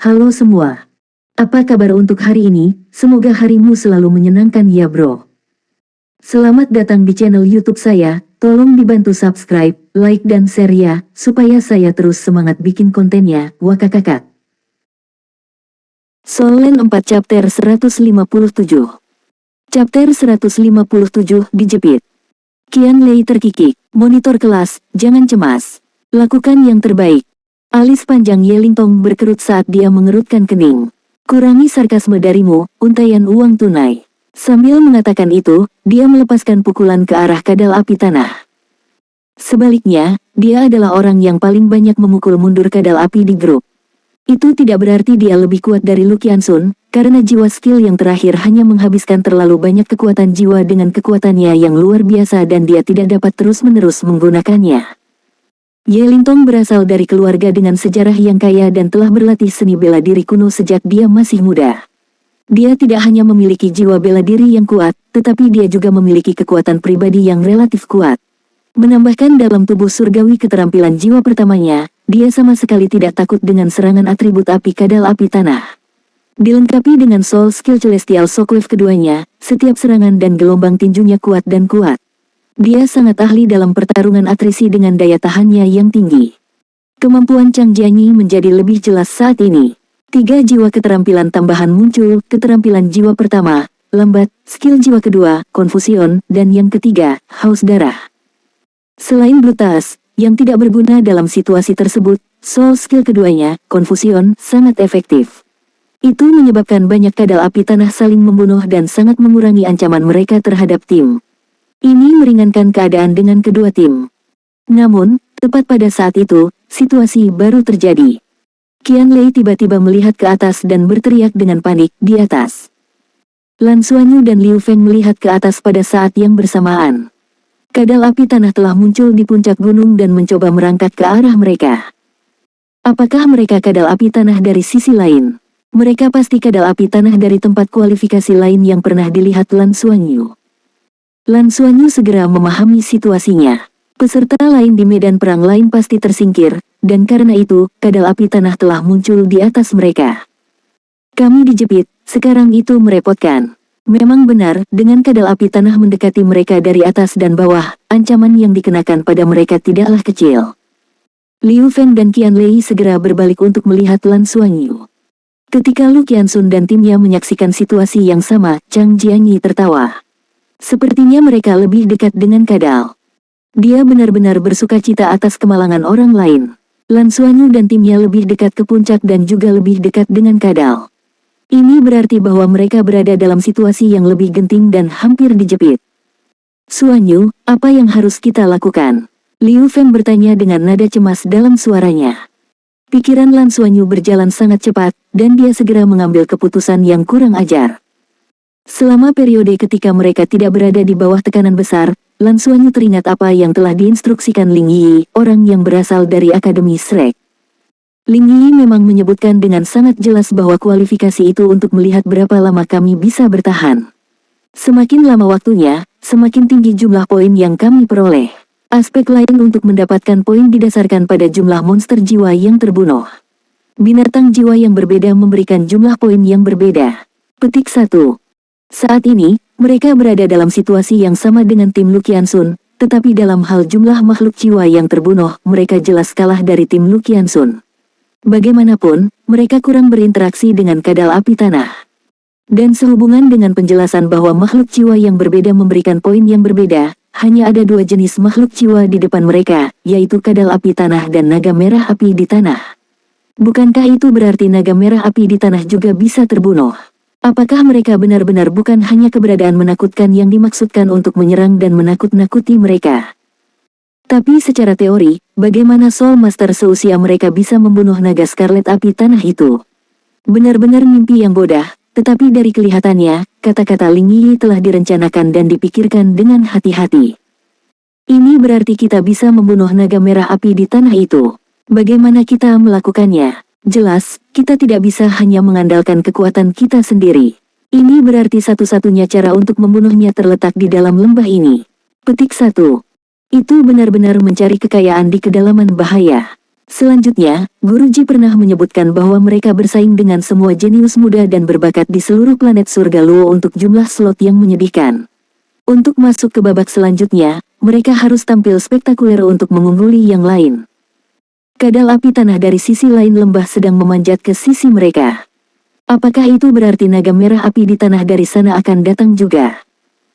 Halo semua. Apa kabar untuk hari ini? Semoga harimu selalu menyenangkan ya bro. Selamat datang di channel YouTube saya. Tolong dibantu subscribe, like dan share ya, supaya saya terus semangat bikin kontennya. Wakakakak. Soul Land 4 Chapter 157. Chapter 157 dijepit. Qian Lei terkikik. Monitor kelas, jangan cemas. Lakukan yang terbaik. Alis panjang Yelingtong berkerut saat dia mengerutkan kening. Kurangi sarkasme darimu, untaian uang tunai. Sambil mengatakan itu, dia melepaskan pukulan ke arah kadal api tanah. Sebaliknya, dia adalah orang yang paling banyak memukul mundur kadal api di grup. Itu tidak berarti dia lebih kuat dari Lu Qianxun, karena jiwa skill yang terakhir hanya menghabiskan terlalu banyak kekuatan jiwa dengan kekuatannya yang luar biasa dan dia tidak dapat terus-menerus menggunakannya. Yelingtong berasal dari keluarga dengan sejarah yang kaya dan telah berlatih seni bela diri kuno sejak dia masih muda. Dia tidak hanya memiliki jiwa bela diri yang kuat, tetapi dia juga memiliki kekuatan pribadi yang relatif kuat. Menambahkan dalam tubuh surgawi keterampilan jiwa pertamanya, dia sama sekali tidak takut dengan serangan atribut api kadal api tanah. Dilengkapi dengan soul skill celestial shockwave keduanya, setiap serangan dan gelombang tinjunya kuat dan kuat. Dia sangat ahli dalam pertarungan atrisi dengan daya tahannya yang tinggi. Kemampuan Chang Jianyi menjadi lebih jelas saat ini. 3 jiwa keterampilan tambahan muncul, keterampilan jiwa pertama, lambat, skill jiwa kedua, konfusion, dan yang ketiga, haus darah. Selain Blutas, yang tidak berguna dalam situasi tersebut, soul skill keduanya, konfusion, sangat efektif. Itu menyebabkan banyak kadal api tanah saling membunuh dan sangat mengurangi ancaman mereka terhadap tim. Ini meringankan keadaan dengan kedua tim. Namun, tepat pada saat itu, situasi baru terjadi. Qian Lei tiba-tiba melihat ke atas dan berteriak dengan panik, di atas. Lan Xuanyu dan Liu Feng melihat ke atas pada saat yang bersamaan. Kadal api tanah telah muncul di puncak gunung dan mencoba merangkak ke arah mereka. Apakah mereka kadal api tanah dari sisi lain? Mereka pasti kadal api tanah dari tempat kualifikasi lain yang pernah dilihat Lan Xuanyu. Lan Xuanyu segera memahami situasinya. Peserta lain di medan perang lain pasti tersingkir, dan karena itu, kadal api tanah telah muncul di atas mereka. Kami dijepit, sekarang itu merepotkan. Memang benar, dengan kadal api tanah mendekati mereka dari atas dan bawah, ancaman yang dikenakan pada mereka tidaklah kecil. Liu Feng dan Qian Lei segera berbalik untuk melihat Lan Xuanyu. Ketika Lu Qianxun dan timnya menyaksikan situasi yang sama, Chang Jianyi tertawa. Sepertinya mereka lebih dekat dengan kadal. Dia benar-benar bersukacita atas kemalangan orang lain. Lan Xuanyu dan timnya lebih dekat ke puncak dan juga lebih dekat dengan kadal. Ini berarti bahwa mereka berada dalam situasi yang lebih genting dan hampir dijepit. Xuanyu, apa yang harus kita lakukan? Liu Feng bertanya dengan nada cemas dalam suaranya. Pikiran Lan Xuanyu berjalan sangat cepat, dan dia segera mengambil keputusan yang kurang ajar. Selama periode ketika mereka tidak berada di bawah tekanan besar, Lan Xuanyu teringat apa yang telah diinstruksikan Ling Yi, orang yang berasal dari Akademi Shrek. Ling Yi memang menyebutkan dengan sangat jelas bahwa kualifikasi itu untuk melihat berapa lama kami bisa bertahan. Semakin lama waktunya, semakin tinggi jumlah poin yang kami peroleh. Aspek lain untuk mendapatkan poin didasarkan pada jumlah monster jiwa yang terbunuh. Binatang jiwa yang berbeda memberikan jumlah poin yang berbeda. Petik 1. Saat ini, mereka berada dalam situasi yang sama dengan tim Lu Qianxun, tetapi dalam hal jumlah makhluk jiwa yang terbunuh, mereka jelas kalah dari tim Lu Qianxun. Bagaimanapun, mereka kurang berinteraksi dengan kadal api tanah. Dan sehubungan dengan penjelasan bahwa makhluk jiwa yang berbeda memberikan poin yang berbeda, hanya ada 2 jenis makhluk jiwa di depan mereka, yaitu kadal api tanah dan naga merah api di tanah. Bukankah itu berarti naga merah api di tanah juga bisa terbunuh? Apakah mereka benar-benar bukan hanya keberadaan menakutkan yang dimaksudkan untuk menyerang dan menakut-nakuti mereka? Tapi secara teori, bagaimana Soul Master seusia mereka bisa membunuh naga Scarlet api tanah itu? Benar-benar mimpi yang bodoh, tetapi dari kelihatannya, kata-kata Ling Yi telah direncanakan dan dipikirkan dengan hati-hati. Ini berarti kita bisa membunuh naga merah api di tanah itu. Bagaimana kita melakukannya? Jelas, kita tidak bisa hanya mengandalkan kekuatan kita sendiri. Ini berarti satu-satunya cara untuk membunuhnya terletak di dalam lembah ini. Petik 1. Itu benar-benar mencari kekayaan di kedalaman bahaya. Selanjutnya, Guruji pernah menyebutkan bahwa mereka bersaing dengan semua jenius muda dan berbakat di seluruh planet surga Luo untuk jumlah slot yang menyedihkan. Untuk masuk ke babak selanjutnya, mereka harus tampil spektakuler untuk mengungguli yang lain. Kadal api tanah dari sisi lain lembah sedang memanjat ke sisi mereka. Apakah itu berarti naga merah api di tanah dari sana akan datang juga?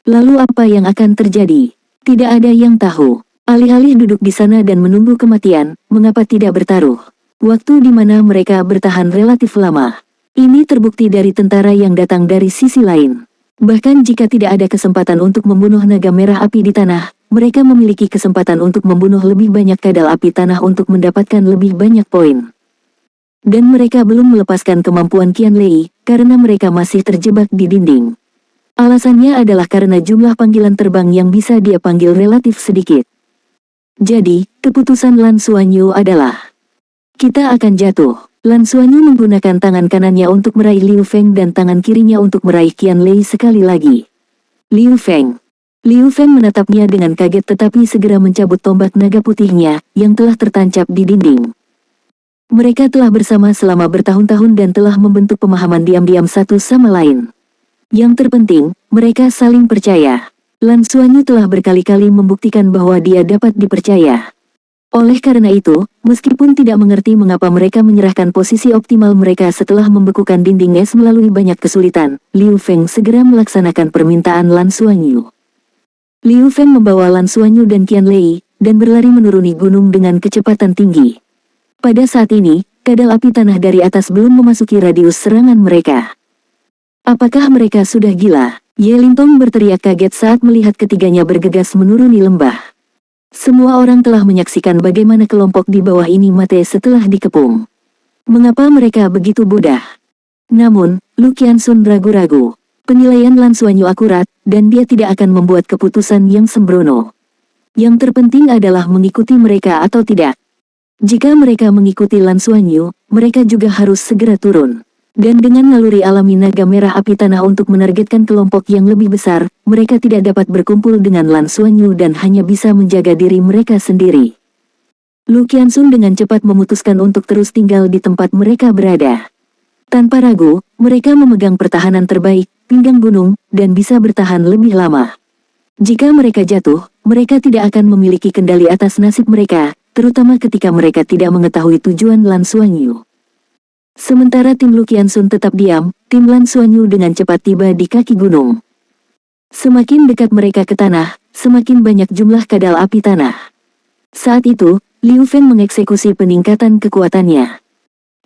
Lalu apa yang akan terjadi? Tidak ada yang tahu. Alih-alih duduk di sana dan menunggu kematian, mengapa tidak bertaruh? Waktu di mana mereka bertahan relatif lama. Ini terbukti dari tentara yang datang dari sisi lain. Bahkan jika tidak ada kesempatan untuk membunuh naga merah api di tanah, mereka memiliki kesempatan untuk membunuh lebih banyak kadal api tanah untuk mendapatkan lebih banyak poin. Dan mereka belum melepaskan kemampuan Qianlei, karena mereka masih terjebak di dinding. Alasannya adalah karena jumlah panggilan terbang yang bisa dia panggil relatif sedikit. Jadi, keputusan Lan Xuanyu adalah, kita akan jatuh. Lan Xuanyu menggunakan tangan kanannya untuk meraih Liu Feng dan tangan kirinya untuk meraih Qianlei sekali lagi. Liu Feng. Liu Feng menatapnya dengan kaget tetapi segera mencabut tombak naga putihnya, yang telah tertancap di dinding. Mereka telah bersama selama bertahun-tahun dan telah membentuk pemahaman diam-diam satu sama lain. Yang terpenting, mereka saling percaya. Lan Xuanyu telah berkali-kali membuktikan bahwa dia dapat dipercaya. Oleh karena itu, meskipun tidak mengerti mengapa mereka menyerahkan posisi optimal mereka setelah membekukan dinding es melalui banyak kesulitan, Liu Feng segera melaksanakan permintaan Lan Xuanyu. Liu Feng membawa Lan Xuanyu dan Qianlei, dan berlari menuruni gunung dengan kecepatan tinggi. Pada saat ini, kadal api tanah dari atas belum memasuki radius serangan mereka. Apakah mereka sudah gila? Ye Lintong berteriak kaget saat melihat ketiganya bergegas menuruni lembah. Semua orang telah menyaksikan bagaimana kelompok di bawah ini mati setelah dikepung. Mengapa mereka begitu bodoh? Namun, Lu Qiansun ragu-ragu. Penilaian Lan Xuanyu akurat, dan dia tidak akan membuat keputusan yang sembrono. Yang terpenting adalah mengikuti mereka atau tidak. Jika mereka mengikuti Lan Xuanyu, mereka juga harus segera turun. Dan dengan naluri alami naga merah api tanah untuk menargetkan kelompok yang lebih besar, mereka tidak dapat berkumpul dengan Lan Xuanyu dan hanya bisa menjaga diri mereka sendiri. Lu Qiansun dengan cepat memutuskan untuk terus tinggal di tempat mereka berada. Tanpa ragu, mereka memegang pertahanan terbaik, pinggang gunung, dan bisa bertahan lebih lama. Jika mereka jatuh, mereka tidak akan memiliki kendali atas nasib mereka, terutama ketika mereka tidak mengetahui tujuan Lan Xuanyu. Sementara tim Lu Qiansun tetap diam, tim Lan Xuanyu dengan cepat tiba di kaki gunung. Semakin dekat mereka ke tanah, semakin banyak jumlah kadal api tanah. Saat itu, Liu Feng mengeksekusi peningkatan kekuatannya.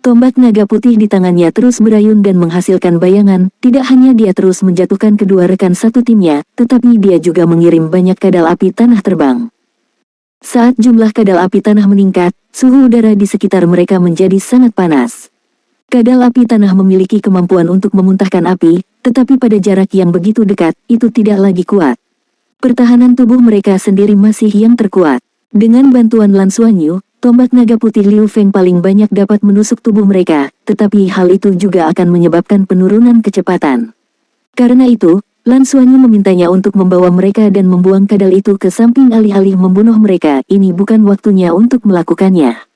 Tombak naga putih di tangannya terus berayun dan menghasilkan bayangan, tidak hanya dia terus menjatuhkan kedua rekan satu timnya, tetapi dia juga mengirim banyak kadal api tanah terbang. Saat jumlah kadal api tanah meningkat, suhu udara di sekitar mereka menjadi sangat panas. Kadal api tanah memiliki kemampuan untuk memuntahkan api, tetapi pada jarak yang begitu dekat, itu tidak lagi kuat. Pertahanan tubuh mereka sendiri masih yang terkuat. Dengan bantuan Lan Xuanyu, tombak naga putih Liu Feng paling banyak dapat menusuk tubuh mereka, tetapi hal itu juga akan menyebabkan penurunan kecepatan. Karena itu, Lan Xuanyu memintanya untuk membawa mereka dan membuang kadal itu ke samping alih-alih membunuh mereka. Ini bukan waktunya untuk melakukannya.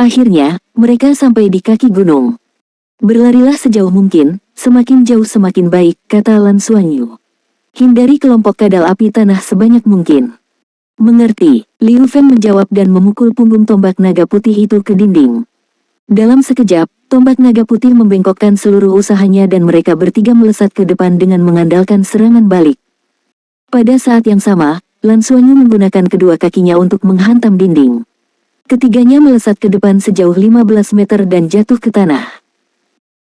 Akhirnya, mereka sampai di kaki gunung. Berlarilah sejauh mungkin, semakin jauh semakin baik, kata Lan Xuanyu. Hindari kelompok kadal api tanah sebanyak mungkin. Mengerti, Liu Feng menjawab dan memukul punggung tombak naga putih itu ke dinding. Dalam sekejap, tombak naga putih membengkokkan seluruh usahanya dan mereka bertiga melesat ke depan dengan mengandalkan serangan balik. Pada saat yang sama, Lan Xuanyu menggunakan kedua kakinya untuk menghantam dinding. Ketiganya melesat ke depan sejauh 15 meter dan jatuh ke tanah.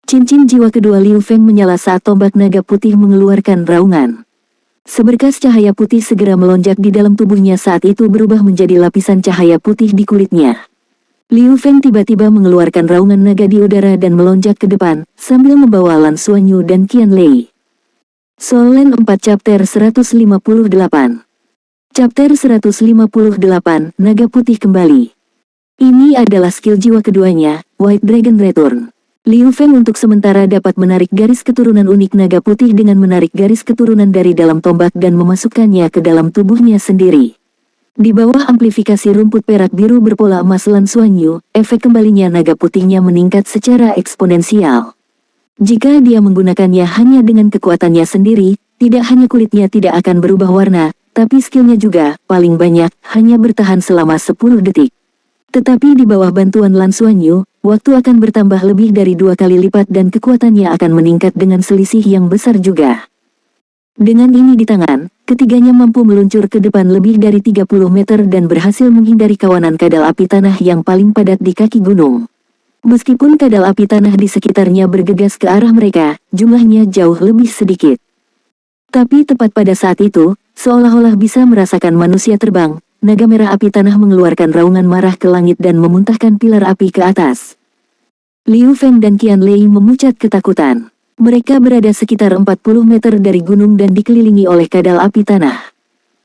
Cincin jiwa kedua Liu Feng menyala saat tombak naga putih mengeluarkan raungan. Seberkas cahaya putih segera melonjak di dalam tubuhnya saat itu berubah menjadi lapisan cahaya putih di kulitnya. Liu Feng tiba-tiba mengeluarkan raungan naga di udara dan melonjak ke depan, sambil membawa Lan Xuanyu dan Qianlei. Soul Land 4 Chapter 158. Chapter 158, Naga Putih Kembali. Ini adalah skill jiwa keduanya, White Dragon Return. Liu Feng untuk sementara dapat menarik garis keturunan unik naga putih dengan menarik garis keturunan dari dalam tombak dan memasukkannya ke dalam tubuhnya sendiri. Di bawah amplifikasi rumput perak biru berpola emas Lan Xuanyu, efek kembalinya naga putihnya meningkat secara eksponensial. Jika dia menggunakannya hanya dengan kekuatannya sendiri, tidak hanya kulitnya tidak akan berubah warna, tapi skillnya juga, paling banyak, hanya bertahan selama 10 detik. Tetapi di bawah bantuan Lan Xuanyu, waktu akan bertambah lebih dari 2 kali lipat dan kekuatannya akan meningkat dengan selisih yang besar juga. Dengan ini di tangan, ketiganya mampu meluncur ke depan lebih dari 30 meter dan berhasil menghindari kawanan kadal api tanah yang paling padat di kaki gunung. Meskipun kadal api tanah di sekitarnya bergegas ke arah mereka, jumlahnya jauh lebih sedikit. Tapi tepat pada saat itu, seolah-olah bisa merasakan manusia terbang, naga merah api tanah mengeluarkan raungan marah ke langit dan memuntahkan pilar api ke atas. Liu Feng dan Qian Lei memucat ketakutan. Mereka berada sekitar 40 meter dari gunung dan dikelilingi oleh kadal api tanah.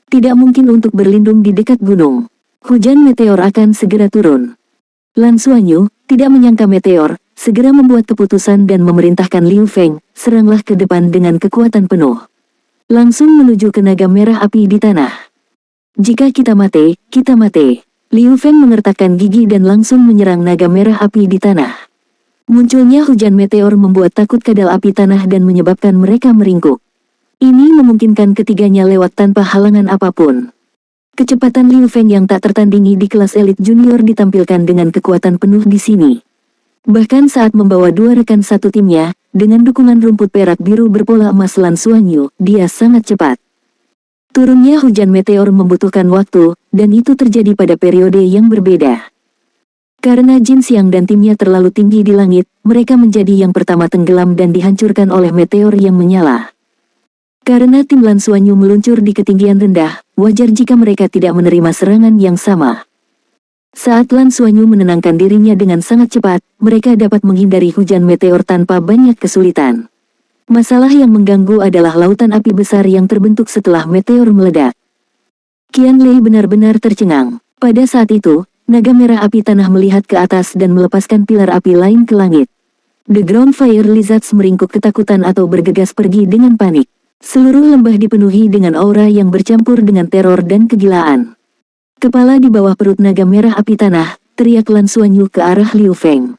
Tidak mungkin untuk berlindung di dekat gunung. Hujan meteor akan segera turun. Lan Xuanyu, tidak menyangka meteor, segera membuat keputusan dan memerintahkan Liu Feng, seranglah ke depan dengan kekuatan penuh. Langsung menuju ke naga merah api di tanah. Jika kita mati, kita mati. Liu Feng mengertakkan gigi dan langsung menyerang naga merah api di tanah. Munculnya hujan meteor membuat takut kadal api tanah dan menyebabkan mereka meringkuk. Ini memungkinkan ketiganya lewat tanpa halangan apapun. Kecepatan Liu Feng yang tak tertandingi di kelas elit junior ditampilkan dengan kekuatan penuh di sini. Bahkan saat membawa dua rekan satu timnya, dengan dukungan rumput perak biru berpola emas Lan Xuanyu, dia sangat cepat. Turunnya hujan meteor membutuhkan waktu, dan itu terjadi pada periode yang berbeda. Karena Jin Xiang dan timnya terlalu tinggi di langit, mereka menjadi yang pertama tenggelam dan dihancurkan oleh meteor yang menyala. Karena tim Lan Xuanyu meluncur di ketinggian rendah, wajar jika mereka tidak menerima serangan yang sama. Saat Lan Xuanyu menenangkan dirinya dengan sangat cepat, mereka dapat menghindari hujan meteor tanpa banyak kesulitan. Masalah yang mengganggu adalah lautan api besar yang terbentuk setelah meteor meledak. Qian Lei benar-benar tercengang. Pada saat itu, naga merah api tanah melihat ke atas dan melepaskan pilar api lain ke langit. The Ground Fire Lizards meringkuk ketakutan atau bergegas pergi dengan panik. Seluruh lembah dipenuhi dengan aura yang bercampur dengan teror dan kegilaan. Kepala di bawah perut naga merah api tanah, teriak Lan Xuanyu ke arah Liu Feng.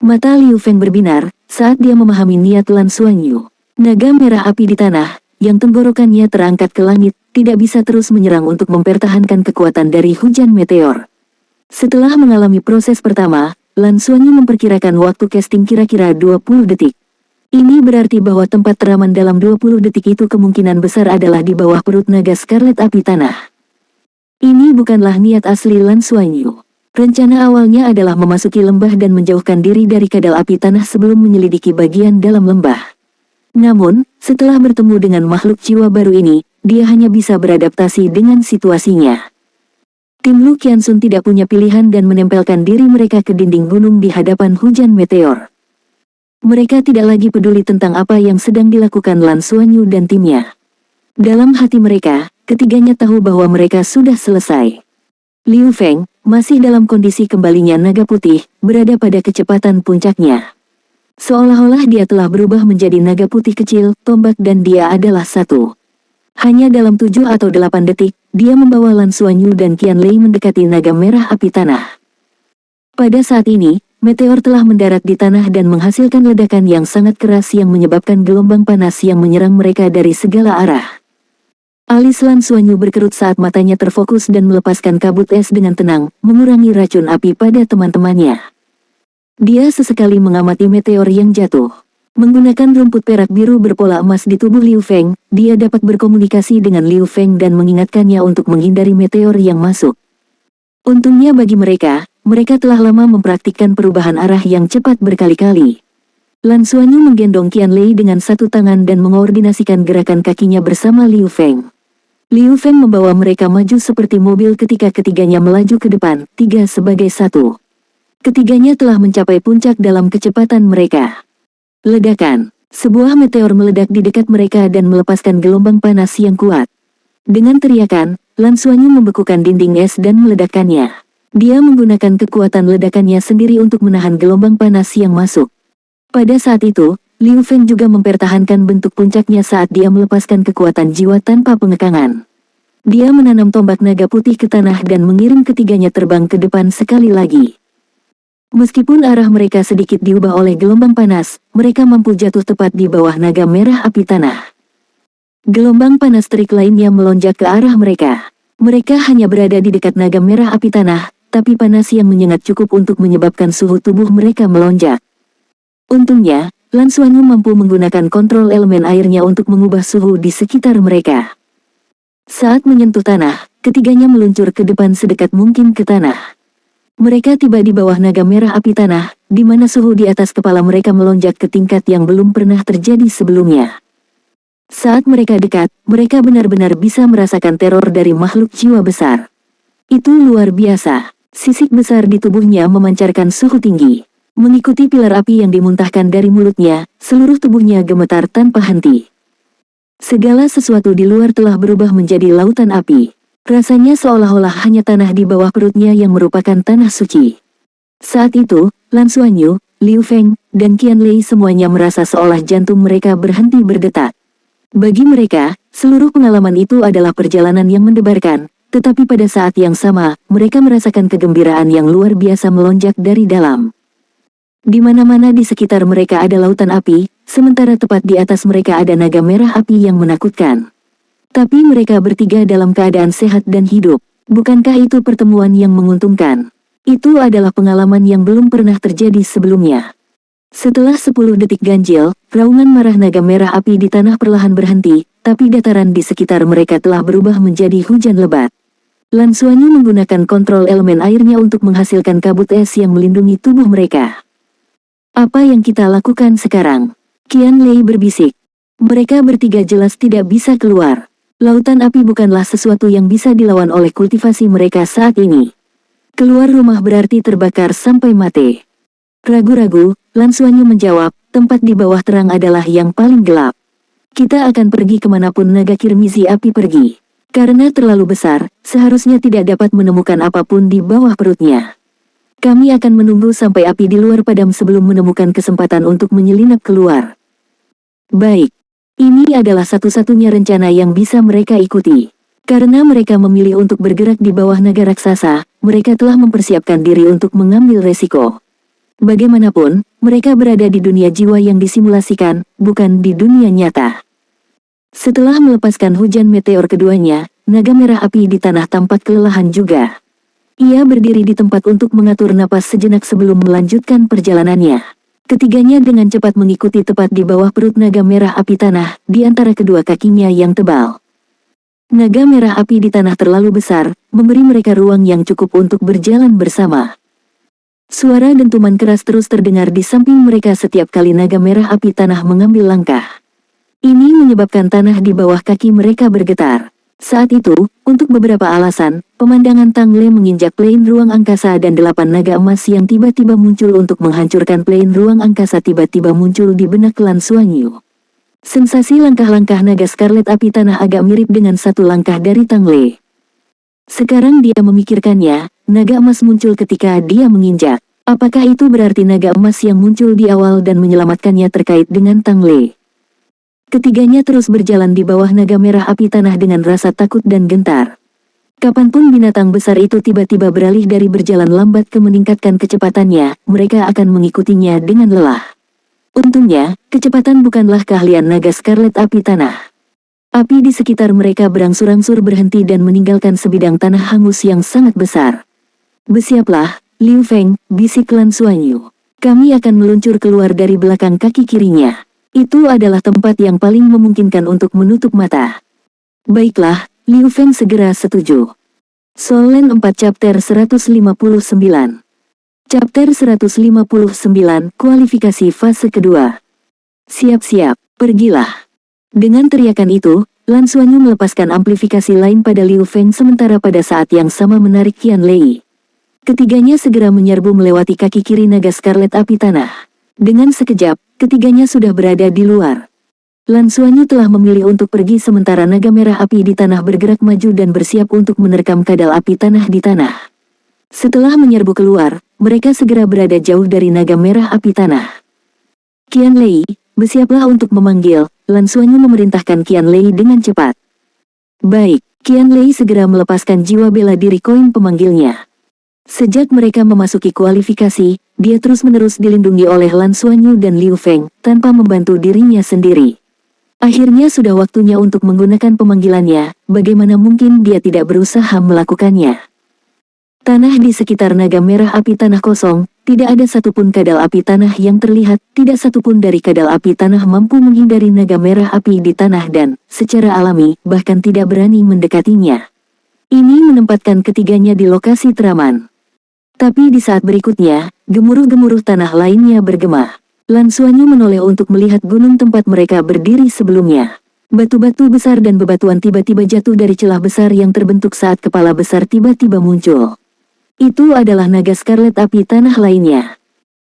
Mata Liu Feng berbinar, saat dia memahami niat Lan Xuanyu. Naga merah api di tanah, yang tenggorokannya terangkat ke langit, tidak bisa terus menyerang untuk mempertahankan kekuatan dari hujan meteor. Setelah mengalami proses pertama, Lan Xuanyu memperkirakan waktu casting kira-kira 20 detik. Ini berarti bahwa tempat teraman dalam 20 detik itu kemungkinan besar adalah di bawah perut naga Scarlet api tanah. Ini bukanlah niat asli Lan Xuanyu. Rencana awalnya adalah memasuki lembah dan menjauhkan diri dari kadal api tanah sebelum menyelidiki bagian dalam lembah. Namun, setelah bertemu dengan makhluk jiwa baru ini, dia hanya bisa beradaptasi dengan situasinya. Tim Lu Qianxun tidak punya pilihan dan menempelkan diri mereka ke dinding gunung di hadapan hujan meteor. Mereka tidak lagi peduli tentang apa yang sedang dilakukan Lan Xuanyu dan timnya. Dalam hati mereka, ketiganya tahu bahwa mereka sudah selesai. Liu Feng, masih dalam kondisi kembalinya naga putih, berada pada kecepatan puncaknya. Seolah-olah dia telah berubah menjadi naga putih kecil, tombak dan dia adalah satu. Hanya dalam 7 atau 8 detik, dia membawa Lan Xuanyu dan Qian Lei mendekati naga merah api tanah. Pada saat ini, meteor telah mendarat di tanah dan menghasilkan ledakan yang sangat keras yang menyebabkan gelombang panas yang menyerang mereka dari segala arah. Alis Lan Xuanyu berkerut saat matanya terfokus dan melepaskan kabut es dengan tenang, mengurangi racun api pada teman-temannya. Dia sesekali mengamati meteor yang jatuh. Menggunakan rumput perak biru berpola emas di tubuh Liu Feng, dia dapat berkomunikasi dengan Liu Feng dan mengingatkannya untuk menghindari meteor yang masuk. Untungnya bagi mereka, mereka telah lama mempraktikkan perubahan arah yang cepat berkali-kali. Lan Xuanyu menggendong Qian Lei dengan satu tangan dan mengordinasikan gerakan kakinya bersama Liu Feng. Liu Feng membawa mereka maju seperti mobil ketika ketiganya melaju ke depan, 3 sebagai 1. Ketiganya telah mencapai puncak dalam kecepatan mereka. Ledakan. Sebuah meteor meledak di dekat mereka dan melepaskan gelombang panas yang kuat. Dengan teriakan, Lan Xuanyu membekukan dinding es dan meledakkannya. Dia menggunakan kekuatan ledakannya sendiri untuk menahan gelombang panas yang masuk. Pada saat itu, Liu Feng juga mempertahankan bentuk puncaknya saat dia melepaskan kekuatan jiwa tanpa pengekangan. Dia menanam tombak naga putih ke tanah dan mengirim ketiganya terbang ke depan sekali lagi. Meskipun arah mereka sedikit diubah oleh gelombang panas, mereka mampu jatuh tepat di bawah naga merah api tanah. Gelombang panas terik lainnya melonjak ke arah mereka. Mereka hanya berada di dekat naga merah api tanah, tapi panas yang menyengat cukup untuk menyebabkan suhu tubuh mereka melonjak. Untungnya, Lan Xuanyu mampu menggunakan kontrol elemen airnya untuk mengubah suhu di sekitar mereka. Saat menyentuh tanah, ketiganya meluncur ke depan sedekat mungkin ke tanah. Mereka tiba di bawah naga merah api tanah, di mana suhu di atas kepala mereka melonjak ke tingkat yang belum pernah terjadi sebelumnya. Saat mereka dekat, mereka benar-benar bisa merasakan teror dari makhluk jiwa besar. Itu luar biasa. Sisik besar di tubuhnya memancarkan suhu tinggi. Mengikuti pilar api yang dimuntahkan dari mulutnya, seluruh tubuhnya gemetar tanpa henti. Segala sesuatu di luar telah berubah menjadi lautan api. Rasanya seolah-olah hanya tanah di bawah perutnya yang merupakan tanah suci. Saat itu, Lan Xuanyu, Liu Feng, dan Qian Lei semuanya merasa seolah jantung mereka berhenti berdetak. Bagi mereka, seluruh pengalaman itu adalah perjalanan yang mendebarkan, tetapi pada saat yang sama, mereka merasakan kegembiraan yang luar biasa melonjak dari dalam. Di mana-mana di sekitar mereka ada lautan api, sementara tepat di atas mereka ada naga merah api yang menakutkan. Tapi mereka bertiga dalam keadaan sehat dan hidup. Bukankah itu pertemuan yang menguntungkan? Itu adalah pengalaman yang belum pernah terjadi sebelumnya. Setelah 10 detik ganjil, raungan marah naga merah api di tanah perlahan berhenti, tapi dataran di sekitar mereka telah berubah menjadi hujan lebat. Lan Xuanyu menggunakan kontrol elemen airnya untuk menghasilkan kabut es yang melindungi tubuh mereka. Apa yang kita lakukan sekarang? Qian Lei berbisik. Mereka bertiga jelas tidak bisa keluar. Lautan api bukanlah sesuatu yang bisa dilawan oleh kultivasi mereka saat ini. Keluar rumah berarti terbakar sampai mati. Ragu-ragu, Lan Xuanyu menjawab, tempat di bawah terang adalah yang paling gelap. Kita akan pergi kemanapun naga kirmizi api pergi. Karena terlalu besar, seharusnya tidak dapat menemukan apapun di bawah perutnya. Kami akan menunggu sampai api di luar padam sebelum menemukan kesempatan untuk menyelinap keluar. Baik. Ini adalah satu-satunya rencana yang bisa mereka ikuti. Karena mereka memilih untuk bergerak di bawah naga raksasa, mereka telah mempersiapkan diri untuk mengambil resiko. Bagaimanapun, mereka berada di dunia jiwa yang disimulasikan, bukan di dunia nyata. Setelah melepaskan hujan meteor keduanya, naga merah api di tanah tampak kelelahan juga. Ia berdiri di tempat untuk mengatur napas sejenak sebelum melanjutkan perjalanannya. Ketiganya dengan cepat mengikuti tepat di bawah perut naga merah api tanah, di antara kedua kakinya yang tebal. Naga merah api di tanah terlalu besar, memberi mereka ruang yang cukup untuk berjalan bersama. Suara dentuman keras terus terdengar di samping mereka setiap kali naga merah api tanah mengambil langkah. Ini menyebabkan tanah di bawah kaki mereka bergetar. Saat itu, untuk beberapa alasan, pemandangan Tang Le menginjak plane ruang angkasa dan 8 naga emas yang tiba-tiba muncul untuk menghancurkan plane ruang angkasa tiba-tiba muncul di benak Lan Xuanyu. Sensasi langkah-langkah naga Scarlet api tanah agak mirip dengan satu langkah dari Tang Le. Sekarang dia memikirkannya, naga emas muncul ketika dia menginjak. Apakah itu berarti naga emas yang muncul di awal dan menyelamatkannya terkait dengan Tang Le? Ketiganya terus berjalan di bawah naga merah api tanah dengan rasa takut dan gentar. Kapanpun binatang besar itu tiba-tiba beralih dari berjalan lambat ke meningkatkan kecepatannya, mereka akan mengikutinya dengan lelah. Untungnya, kecepatan bukanlah keahlian naga Scarlet api tanah. Api di sekitar mereka berangsur-angsur berhenti dan meninggalkan sebidang tanah hangus yang sangat besar. Bersiaplah, Liu Feng, bisik Lan Xuanyu. Kami akan meluncur keluar dari belakang kaki kirinya. Itu adalah tempat yang paling memungkinkan untuk menutup mata. Baiklah, Liu Feng segera setuju. Soul Land 4 Chapter 159. Chapter 159, Kualifikasi Fase Kedua. Siap-siap, pergilah. Dengan teriakan itu, Lan Xuanyu melepaskan amplifikasi lain pada Liu Feng sementara pada saat yang sama menarik Qian Lei. Ketiganya segera menyerbu melewati kaki kiri naga Scarlet api tanah. Dengan sekejap, ketiganya sudah berada di luar. Lan Xuanyu telah memilih untuk pergi sementara naga merah api di tanah bergerak maju dan bersiap untuk menerkam kadal api tanah di tanah. Setelah menyerbu keluar, mereka segera berada jauh dari naga merah api tanah. Qian Lei, bersiaplah untuk memanggil, Lan Xuanyu memerintahkan Qian Lei dengan cepat. Baik, Qian Lei segera melepaskan jiwa bela diri koin pemanggilnya. Sejak mereka memasuki kualifikasi, dia terus-menerus dilindungi oleh Lan Xuanyu dan Liu Feng, tanpa membantu dirinya sendiri. Akhirnya sudah waktunya untuk menggunakan pemanggilannya, bagaimana mungkin dia tidak berusaha melakukannya. Tanah di sekitar naga merah api tanah kosong, tidak ada satupun kadal api tanah yang terlihat, tidak satupun dari kadal api tanah mampu menghindari naga merah api di tanah dan, secara alami, bahkan tidak berani mendekatinya. Ini menempatkan ketiganya di lokasi teraman. Tapi di saat berikutnya, gemuruh-gemuruh tanah lainnya bergema. Lan Xuanyu menoleh untuk melihat gunung tempat mereka berdiri sebelumnya. Batu-batu besar dan bebatuan tiba-tiba jatuh dari celah besar yang terbentuk saat kepala besar tiba-tiba muncul. Itu adalah naga Scarlet api tanah lainnya.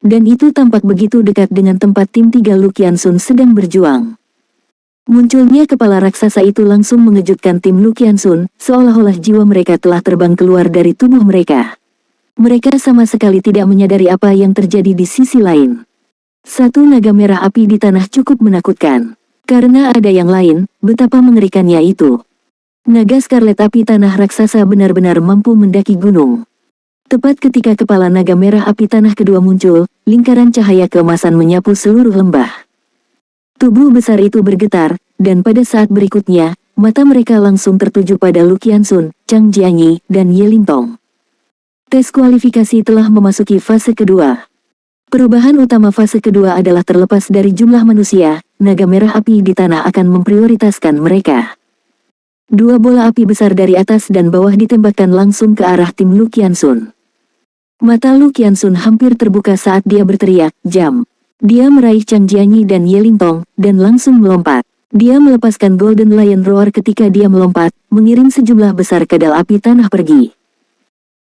Dan itu tampak begitu dekat dengan tempat tim 3 Lu Qianxun sedang berjuang. Munculnya kepala raksasa itu langsung mengejutkan tim Lu Qianxun, seolah-olah jiwa mereka telah terbang keluar dari tubuh mereka. Mereka sama sekali tidak menyadari apa yang terjadi di sisi lain. Satu naga merah api di tanah cukup menakutkan. Karena ada yang lain, betapa mengerikannya itu. Naga Scarlet api tanah raksasa benar-benar mampu mendaki gunung. Tepat ketika kepala naga merah api tanah kedua muncul, lingkaran cahaya keemasan menyapu seluruh lembah. Tubuh besar itu bergetar, dan pada saat berikutnya, mata mereka langsung tertuju pada Lu Qianxun, Chang Jianyi, dan Ye Lintong. Tes kualifikasi telah memasuki fase kedua. Perubahan utama fase kedua adalah terlepas dari jumlah manusia, naga merah api di tanah akan memprioritaskan mereka. 2 bola api besar dari atas dan bawah ditembakkan langsung ke arah tim Lu Qianxun. Mata Lu Qianxun hampir terbuka saat dia berteriak, "Jam!" Dia meraih Chang Jianyi dan Ye Lintong, dan langsung melompat. Dia melepaskan Golden Lion Roar ketika dia melompat, mengirim sejumlah besar kadal api tanah pergi.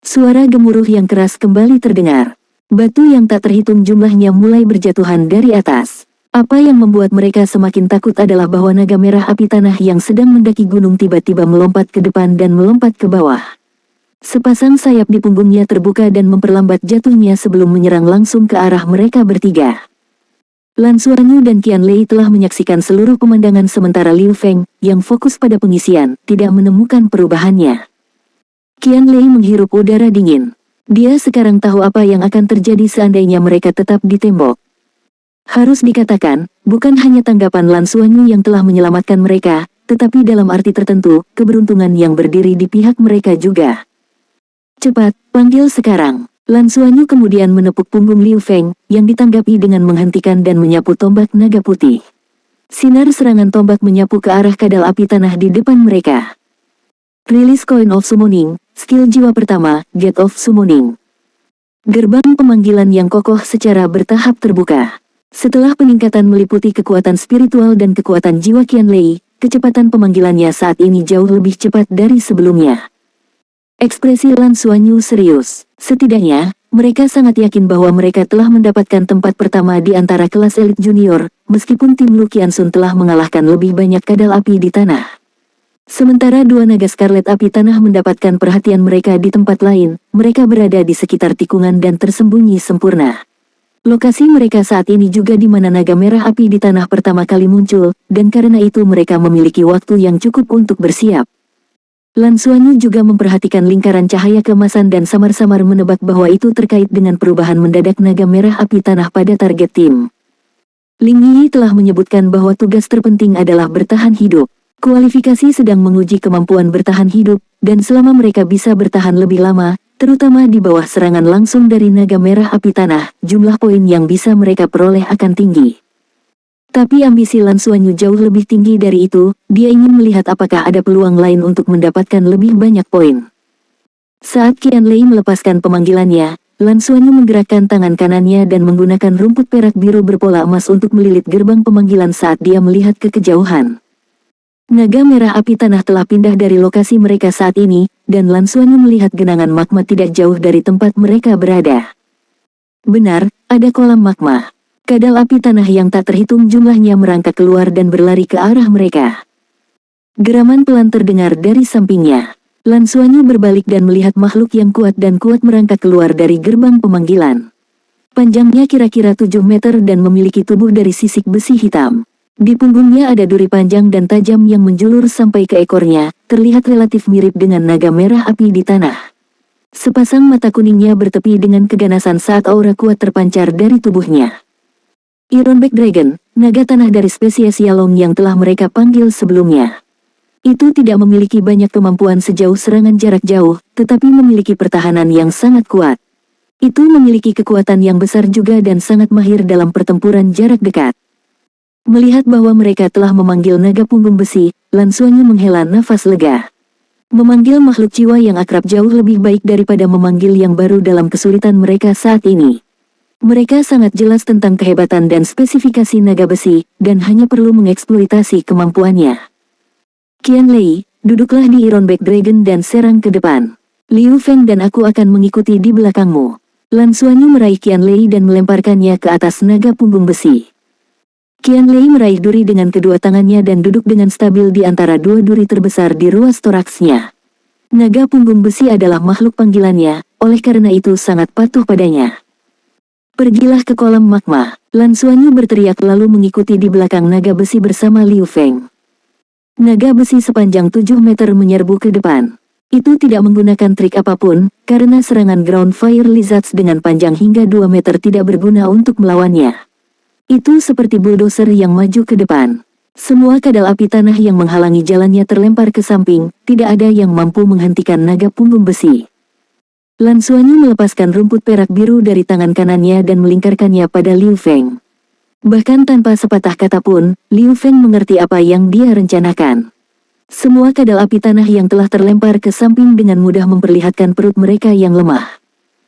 Suara gemuruh yang keras kembali terdengar. Batu yang tak terhitung jumlahnya mulai berjatuhan dari atas. Apa yang membuat mereka semakin takut adalah bahwa naga merah api tanah yang sedang mendaki gunung tiba-tiba melompat ke depan dan melompat ke bawah. Sepasang sayap di punggungnya terbuka dan memperlambat jatuhnya sebelum menyerang langsung ke arah mereka bertiga. Lan Xuanyu dan Qian Lei telah menyaksikan seluruh pemandangan sementara Liu Feng, yang fokus pada pengisian, tidak menemukan perubahannya. Qian Lei menghirup udara dingin. Dia sekarang tahu apa yang akan terjadi seandainya mereka tetap di tembok. Harus dikatakan, bukan hanya tanggapan Lan Xuanyu yang telah menyelamatkan mereka, tetapi dalam arti tertentu, keberuntungan yang berdiri di pihak mereka juga. "Cepat, panggil sekarang." Lan Xuanyu kemudian menepuk punggung Liu Feng, yang ditanggapi dengan menghentikan dan menyapu tombak naga putih. Sinar serangan tombak menyapu ke arah kadal api tanah di depan mereka. Rilis Coin of Summoning, skill jiwa pertama, Gate of Summoning. Gerbang pemanggilan yang kokoh secara bertahap terbuka. Setelah peningkatan meliputi kekuatan spiritual dan kekuatan jiwa Qian Lei, kecepatan pemanggilannya saat ini jauh lebih cepat dari sebelumnya. Ekspresi Lan Xuanyu serius. Setidaknya, mereka sangat yakin bahwa mereka telah mendapatkan tempat pertama di antara kelas elit junior, meskipun tim Lu Qianxun telah mengalahkan lebih banyak kadal api di tanah. Sementara 2 naga Scarlet api tanah mendapatkan perhatian mereka di tempat lain, mereka berada di sekitar tikungan dan tersembunyi sempurna. Lokasi mereka saat ini juga di mana naga merah api di tanah pertama kali muncul, dan karena itu mereka memiliki waktu yang cukup untuk bersiap. Lan Xuanyu juga memperhatikan lingkaran cahaya keemasan dan samar-samar menebak bahwa itu terkait dengan perubahan mendadak naga merah api tanah pada target tim. Ling Yi telah menyebutkan bahwa tugas terpenting adalah bertahan hidup. Kualifikasi sedang menguji kemampuan bertahan hidup, dan selama mereka bisa bertahan lebih lama, terutama di bawah serangan langsung dari naga merah api tanah, jumlah poin yang bisa mereka peroleh akan tinggi. Tapi ambisi Lan Xuanyu jauh lebih tinggi dari itu, dia ingin melihat apakah ada peluang lain untuk mendapatkan lebih banyak poin. Saat Qian Lei melepaskan pemanggilannya, Lan Xuanyu menggerakkan tangan kanannya dan menggunakan rumput perak biru berpola emas untuk melilit gerbang pemanggilan saat dia melihat ke kejauhan. Naga merah api tanah telah pindah dari lokasi mereka saat ini, dan Lan Xuanyu melihat genangan magma tidak jauh dari tempat mereka berada. Benar, ada kolam magma. Kadal api tanah yang tak terhitung jumlahnya merangkak keluar dan berlari ke arah mereka. Geraman pelan terdengar dari sampingnya. Lan Xuanyu berbalik dan melihat makhluk yang kuat merangkak keluar dari gerbang pemanggilan. Panjangnya kira-kira 7 meter dan memiliki tubuh dari sisik besi hitam. Di punggungnya ada duri panjang dan tajam yang menjulur sampai ke ekornya, terlihat relatif mirip dengan naga merah api di tanah. Sepasang mata kuningnya bertepi dengan keganasan saat aura kuat terpancar dari tubuhnya. Ironback Dragon, naga tanah dari spesies Yalong yang telah mereka panggil sebelumnya. Itu tidak memiliki banyak kemampuan sejauh serangan jarak jauh, tetapi memiliki pertahanan yang sangat kuat. Itu memiliki kekuatan yang besar juga dan sangat mahir dalam pertempuran jarak dekat. Melihat bahwa mereka telah memanggil naga punggung besi, Lan Xuanyu menghela nafas lega. Memanggil makhluk jiwa yang akrab jauh lebih baik daripada memanggil yang baru dalam kesulitan mereka saat ini. Mereka sangat jelas tentang kehebatan dan spesifikasi naga besi, dan hanya perlu mengeksploitasi kemampuannya. Qian Lei, duduklah di Ironback Dragon dan serang ke depan. Liu Feng dan aku akan mengikuti di belakangmu. Lan Xuanyu meraih Qian Lei dan melemparkannya ke atas naga punggung besi. Qian Lei meraih duri dengan kedua tangannya dan duduk dengan stabil di antara dua duri terbesar di ruas toraksnya. Naga punggung besi adalah makhluk panggilannya, oleh karena itu sangat patuh padanya. Pergilah ke kolam magma, Lan Xuanyu berteriak lalu mengikuti di belakang naga besi bersama Liu Feng. Naga besi sepanjang 7 meter menyerbu ke depan. Itu tidak menggunakan trik apapun, karena serangan Ground Fire Lizards dengan panjang hingga 2 meter tidak berguna untuk melawannya. Itu seperti bulldozer yang maju ke depan. Semua kadal api tanah yang menghalangi jalannya terlempar ke samping, tidak ada yang mampu menghentikan naga punggung besi. Lan Xuanyu melepaskan rumput perak biru dari tangan kanannya dan melingkarkannya pada Liu Feng. Bahkan tanpa sepatah kata pun, Liu Feng mengerti apa yang dia rencanakan. Semua kadal api tanah yang telah terlempar ke samping dengan mudah memperlihatkan perut mereka yang lemah.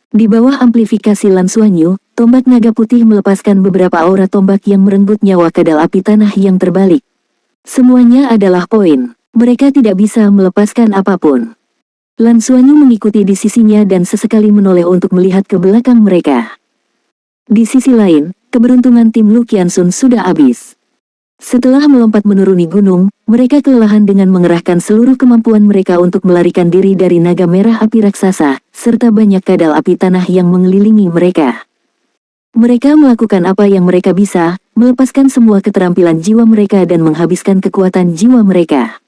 Di bawah amplifikasi Lan Xuanyu, tombak naga putih melepaskan beberapa aura tombak yang merenggut nyawa kadal api tanah yang terbalik. Semuanya adalah poin. Mereka tidak bisa melepaskan apapun. Lan Xuanyu mengikuti di sisinya dan sesekali menoleh untuk melihat ke belakang mereka. Di sisi lain, keberuntungan tim Lu Qianxun sudah habis. Setelah melompat menuruni gunung, mereka kelelahan dengan mengerahkan seluruh kemampuan mereka untuk melarikan diri dari naga merah api raksasa, serta banyak kadal api tanah yang mengelilingi mereka. Mereka melakukan apa yang mereka bisa, melepaskan semua keterampilan jiwa mereka dan menghabiskan kekuatan jiwa mereka.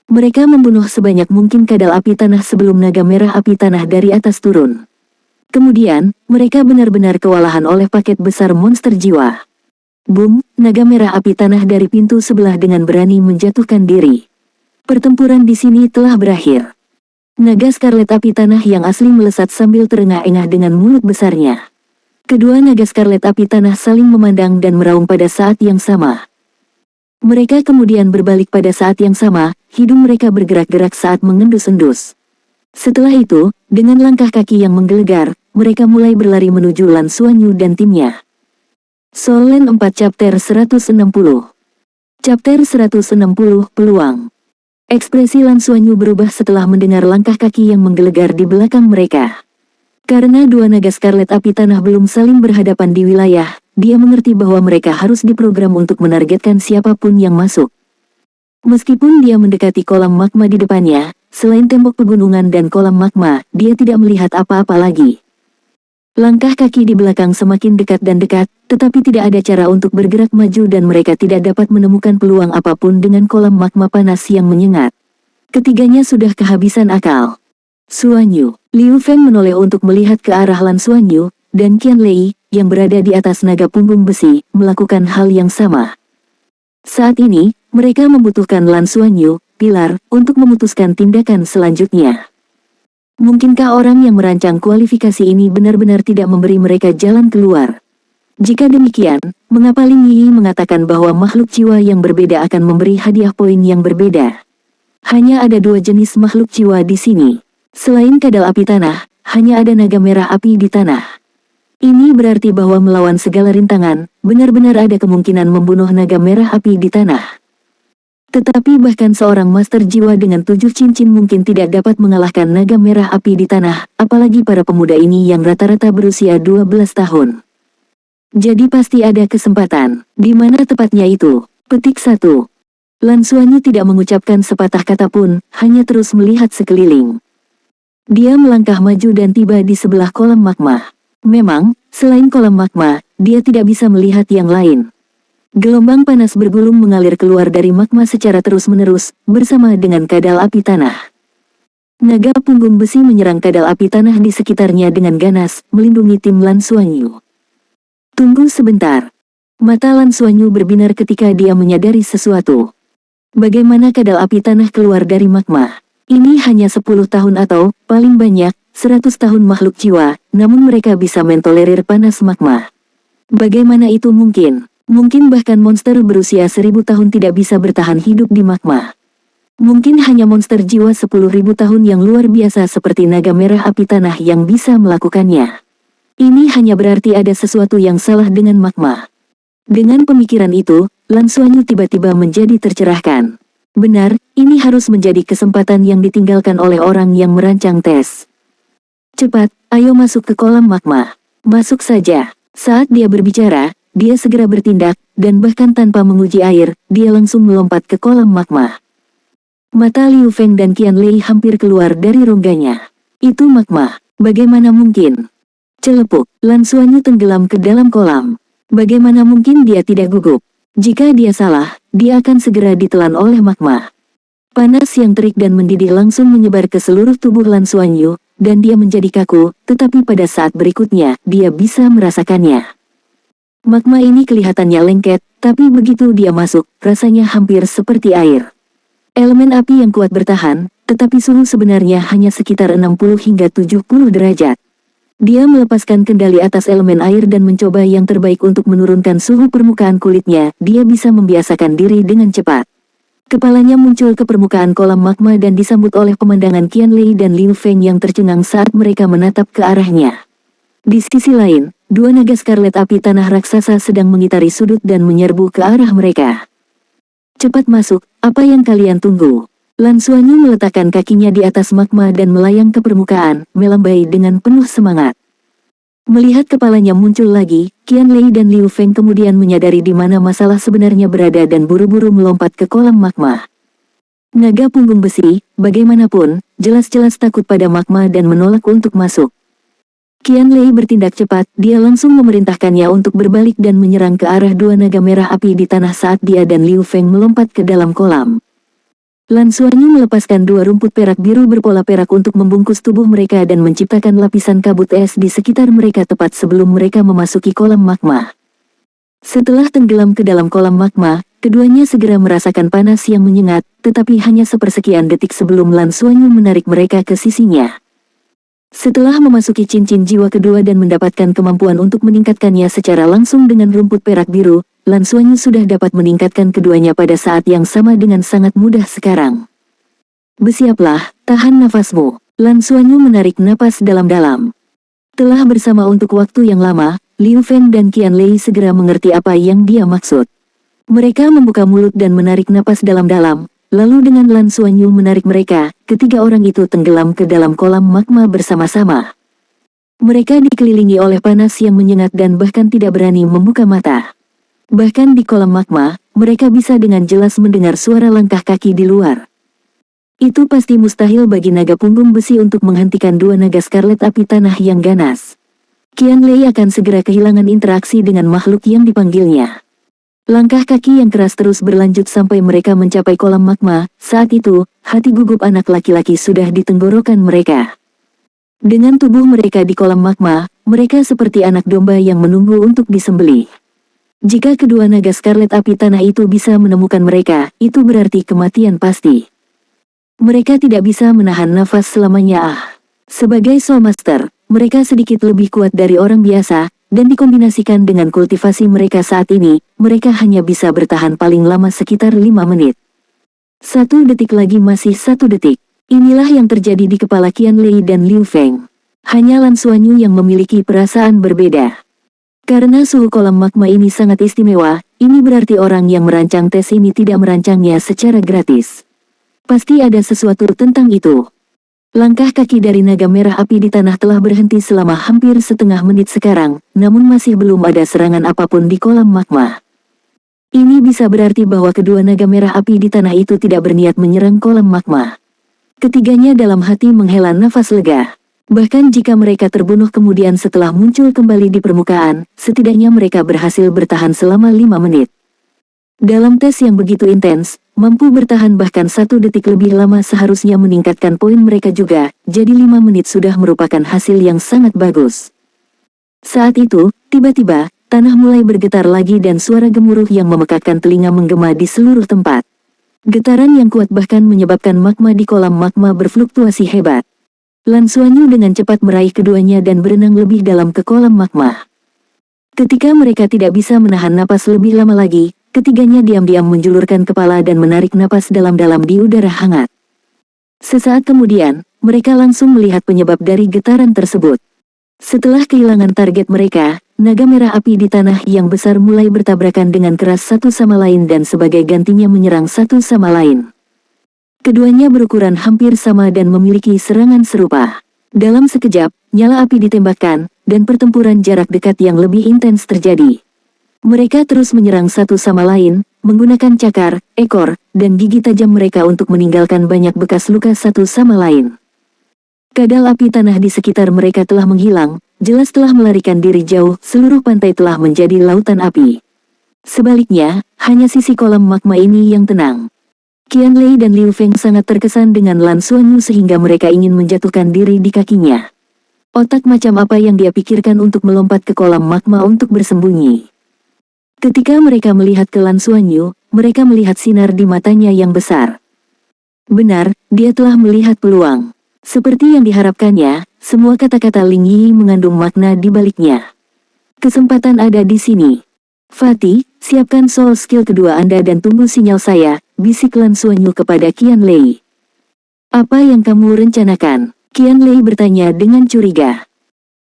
Mereka membunuh sebanyak mungkin kadal api tanah sebelum naga merah api tanah dari atas turun. Kemudian, mereka benar-benar kewalahan oleh paket besar monster jiwa. Boom, naga merah api tanah dari pintu sebelah dengan berani menjatuhkan diri. Pertempuran di sini telah berakhir. Naga Scarlet api tanah yang asli melesat sambil terengah-engah dengan mulut besarnya. Kedua naga Scarlet api tanah saling memandang dan meraung pada saat yang sama. Mereka kemudian berbalik pada saat yang sama, hidung mereka bergerak-gerak saat mengendus-endus. Setelah itu, dengan langkah kaki yang menggelegar, mereka mulai berlari menuju Lan Xuanyu dan timnya. Soul Land 4 Chapter 160. Chapter 160 Peluang. Ekspresi Lan Xuanyu berubah setelah mendengar langkah kaki yang menggelegar di belakang mereka. Karena dua naga Scarlet api tanah belum saling berhadapan di wilayah, dia mengerti bahwa mereka harus diprogram untuk menargetkan siapapun yang masuk. Meskipun dia mendekati kolam magma di depannya, selain tembok pegunungan dan kolam magma, dia tidak melihat apa-apa lagi. Langkah kaki di belakang semakin dekat dan dekat, tetapi tidak ada cara untuk bergerak maju dan mereka tidak dapat menemukan peluang apapun dengan kolam magma panas yang menyengat. Ketiganya sudah kehabisan akal. Xuanyu, Liu Feng menoleh untuk melihat ke arah Lan Xuanyu, dan Qian Lei, yang berada di atas naga punggung besi, melakukan hal yang sama. Saat ini, mereka membutuhkan Lan Xuanyu, pilar, untuk memutuskan tindakan selanjutnya. Mungkinkah orang yang merancang kualifikasi ini benar-benar tidak memberi mereka jalan keluar? Jika demikian, mengapa Ling Yi mengatakan bahwa makhluk jiwa yang berbeda akan memberi hadiah poin yang berbeda? Hanya ada dua jenis makhluk jiwa di sini. Selain kadal api tanah, hanya ada naga merah api di tanah. Ini berarti bahwa melawan segala rintangan, benar-benar ada kemungkinan membunuh naga merah api di tanah. Tetapi bahkan seorang master jiwa dengan 7 cincin mungkin tidak dapat mengalahkan naga merah api di tanah, apalagi para pemuda ini yang rata-rata berusia 12 tahun. Jadi pasti ada kesempatan. Di mana tepatnya itu? Petik 1. Lan Xuanyu tidak mengucapkan sepatah kata pun, hanya terus melihat sekeliling. Dia melangkah maju dan tiba di sebelah kolam magma. Memang, selain kolam magma, dia tidak bisa melihat yang lain. Gelombang panas bergulung mengalir keluar dari magma secara terus-menerus, bersama dengan kadal api tanah. Naga punggung besi menyerang kadal api tanah di sekitarnya dengan ganas, melindungi tim Lan Xuanyu. Tunggu sebentar. Mata Lan Xuanyu berbinar ketika dia menyadari sesuatu. Bagaimana kadal api tanah keluar dari magma? Ini hanya 10 tahun atau, paling banyak, 100 tahun makhluk jiwa, namun mereka bisa mentolerir panas magma. Bagaimana itu mungkin? Mungkin bahkan monster berusia 1000 tahun tidak bisa bertahan hidup di magma. Mungkin hanya monster jiwa 10.000 tahun yang luar biasa seperti naga merah api tanah yang bisa melakukannya. Ini hanya berarti ada sesuatu yang salah dengan magma. Dengan pemikiran itu, Lan Xuanyu tiba-tiba menjadi tercerahkan. Benar, ini harus menjadi kesempatan yang ditinggalkan oleh orang yang merancang tes. Cepat, ayo masuk ke kolam magma. Masuk saja. Saat dia berbicara, dia segera bertindak, dan bahkan tanpa menguji air, dia langsung melompat ke kolam magma. Mata Liu Feng dan Qian Lei hampir keluar dari rongganya. Itu magma. Bagaimana mungkin? Celepuk, Lan Xuanyu tenggelam ke dalam kolam. Bagaimana mungkin dia tidak gugup? Jika dia salah, dia akan segera ditelan oleh magma. Panas yang terik dan mendidih langsung menyebar ke seluruh tubuh Lan Xuanyu, dan dia menjadi kaku, tetapi pada saat berikutnya, dia bisa merasakannya. Magma ini kelihatannya lengket, tapi begitu dia masuk, rasanya hampir seperti air. Elemen api yang kuat bertahan, tetapi suhu sebenarnya hanya sekitar 60 hingga 70 derajat. Dia melepaskan kendali atas elemen air dan mencoba yang terbaik untuk menurunkan suhu permukaan kulitnya. Dia bisa membiasakan diri dengan cepat. Kepalanya muncul ke permukaan kolam magma dan disambut oleh pemandangan Qian Lei dan Liu Feng yang tercengang saat mereka menatap ke arahnya. Di sisi lain, dua naga skarlet api tanah raksasa sedang mengitari sudut dan menyerbu ke arah mereka. Cepat masuk, apa yang kalian tunggu? Lan Xuanyu meletakkan kakinya di atas magma dan melayang ke permukaan, melambai dengan penuh semangat. Melihat kepalanya muncul lagi, Qian Lei dan Liu Feng kemudian menyadari di mana masalah sebenarnya berada dan buru-buru melompat ke kolam magma. Naga punggung besi, bagaimanapun, jelas-jelas takut pada magma dan menolak untuk masuk. Qian Lei bertindak cepat, dia langsung memerintahkannya untuk berbalik dan menyerang ke arah dua naga merah api di tanah saat dia dan Liu Feng melompat ke dalam kolam. Lan Xuanyu melepaskan dua rumput perak biru berpola perak untuk membungkus tubuh mereka dan menciptakan lapisan kabut es di sekitar mereka tepat sebelum mereka memasuki kolam magma. Setelah tenggelam ke dalam kolam magma, keduanya segera merasakan panas yang menyengat, tetapi hanya sepersekian detik sebelum Lan Xuanyu menarik mereka ke sisinya. Setelah memasuki cincin jiwa kedua dan mendapatkan kemampuan untuk meningkatkannya secara langsung dengan rumput perak biru, Lan Xuanyu sudah dapat meningkatkan keduanya pada saat yang sama dengan sangat mudah sekarang. Bersiaplah, tahan nafasmu. Lan Xuanyu menarik napas dalam-dalam. Telah bersama untuk waktu yang lama, Liu Feng dan Qian Lei segera mengerti apa yang dia maksud. Mereka membuka mulut dan menarik napas dalam-dalam. Lalu dengan Lan Xuanyu menarik mereka, ketiga orang itu tenggelam ke dalam kolam magma bersama-sama. Mereka dikelilingi oleh panas yang menyengat dan bahkan tidak berani membuka mata. Bahkan di kolam magma, mereka bisa dengan jelas mendengar suara langkah kaki di luar. Itu pasti mustahil bagi naga punggung besi untuk menghentikan dua naga skarlet api tanah yang ganas. Qian Lei akan segera kehilangan interaksi dengan makhluk yang dipanggilnya. Langkah kaki yang keras terus berlanjut sampai mereka mencapai kolam magma. Saat itu, hati gugup anak laki-laki sudah di tenggorokan mereka. Dengan tubuh mereka di kolam magma, mereka seperti anak domba yang menunggu untuk disembelih. Jika kedua naga skarlet api tanah itu bisa menemukan mereka, itu berarti kematian pasti. Mereka tidak bisa menahan nafas selamanya. Sebagai Soul Master, mereka sedikit lebih kuat dari orang biasa, dan dikombinasikan dengan kultivasi mereka saat ini, mereka hanya bisa bertahan paling lama sekitar 5 menit. 1 detik lagi masih 1 detik. Inilah yang terjadi di kepala Qian Lei dan Liu Feng. Hanya Lan Xuanyu yang memiliki perasaan berbeda. Karena suhu kolam magma ini sangat istimewa, ini berarti orang yang merancang tes ini tidak merancangnya secara gratis. Pasti ada sesuatu tentang itu. Langkah kaki dari naga merah api di tanah telah berhenti selama hampir setengah menit sekarang, namun masih belum ada serangan apapun di kolam magma. Ini bisa berarti bahwa kedua naga merah api di tanah itu tidak berniat menyerang kolam magma. Ketiganya dalam hati menghela nafas lega. Bahkan jika mereka terbunuh kemudian setelah muncul kembali di permukaan, setidaknya mereka berhasil bertahan selama 5 menit. Dalam tes yang begitu intens, mampu bertahan bahkan 1 detik lebih lama seharusnya meningkatkan poin mereka juga, jadi 5 menit sudah merupakan hasil yang sangat bagus. Saat itu, tiba-tiba, tanah mulai bergetar lagi dan suara gemuruh yang memekakkan telinga menggema di seluruh tempat. Getaran yang kuat bahkan menyebabkan magma di kolam magma berfluktuasi hebat. Lan Xuanyu dengan cepat meraih keduanya dan berenang lebih dalam ke kolam magma. Ketika mereka tidak bisa menahan napas lebih lama lagi, ketiganya diam-diam menjulurkan kepala dan menarik napas dalam-dalam di udara hangat. Sesaat kemudian, mereka langsung melihat penyebab dari getaran tersebut. Setelah kehilangan target mereka, naga merah api di tanah yang besar mulai bertabrakan dengan keras satu sama lain dan sebagai gantinya menyerang satu sama lain. Keduanya berukuran hampir sama dan memiliki serangan serupa. Dalam sekejap, nyala api ditembakkan, dan pertempuran jarak dekat yang lebih intens terjadi. Mereka terus menyerang satu sama lain, menggunakan cakar, ekor, dan gigi tajam mereka untuk meninggalkan banyak bekas luka satu sama lain. Kadal api tanah di sekitar mereka telah menghilang, jelas telah melarikan diri jauh, seluruh pantai telah menjadi lautan api. Sebaliknya, hanya sisi kolam magma ini yang tenang. Qianlei dan Liu Feng sangat terkesan dengan Lan Xuanyu sehingga mereka ingin menjatuhkan diri di kakinya. Otak macam apa yang dia pikirkan untuk melompat ke kolam magma untuk bersembunyi. Ketika mereka melihat ke Lan Xuanyu, mereka melihat sinar di matanya yang besar. Benar, dia telah melihat peluang. Seperti yang diharapkannya, semua kata-kata Ling Yi mengandung makna di baliknya. Kesempatan ada di sini. Fatih, siapkan soul skill kedua Anda dan tunggu sinyal saya, bisik Lan Xuanyu kepada Qianlei. Apa yang kamu rencanakan? Qianlei bertanya dengan curiga.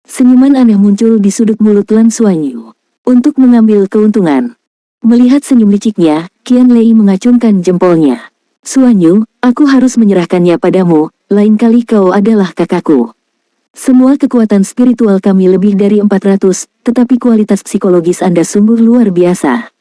Senyuman aneh muncul di sudut mulut Lan Xuanyu. Untuk mengambil keuntungan. Melihat senyum liciknya, Qianlei mengacungkan jempolnya. Xuanyu, aku harus menyerahkannya padamu, lain kali kau adalah kakakku. Semua kekuatan spiritual kami lebih dari 400, tetapi kualitas psikologis Anda sungguh luar biasa.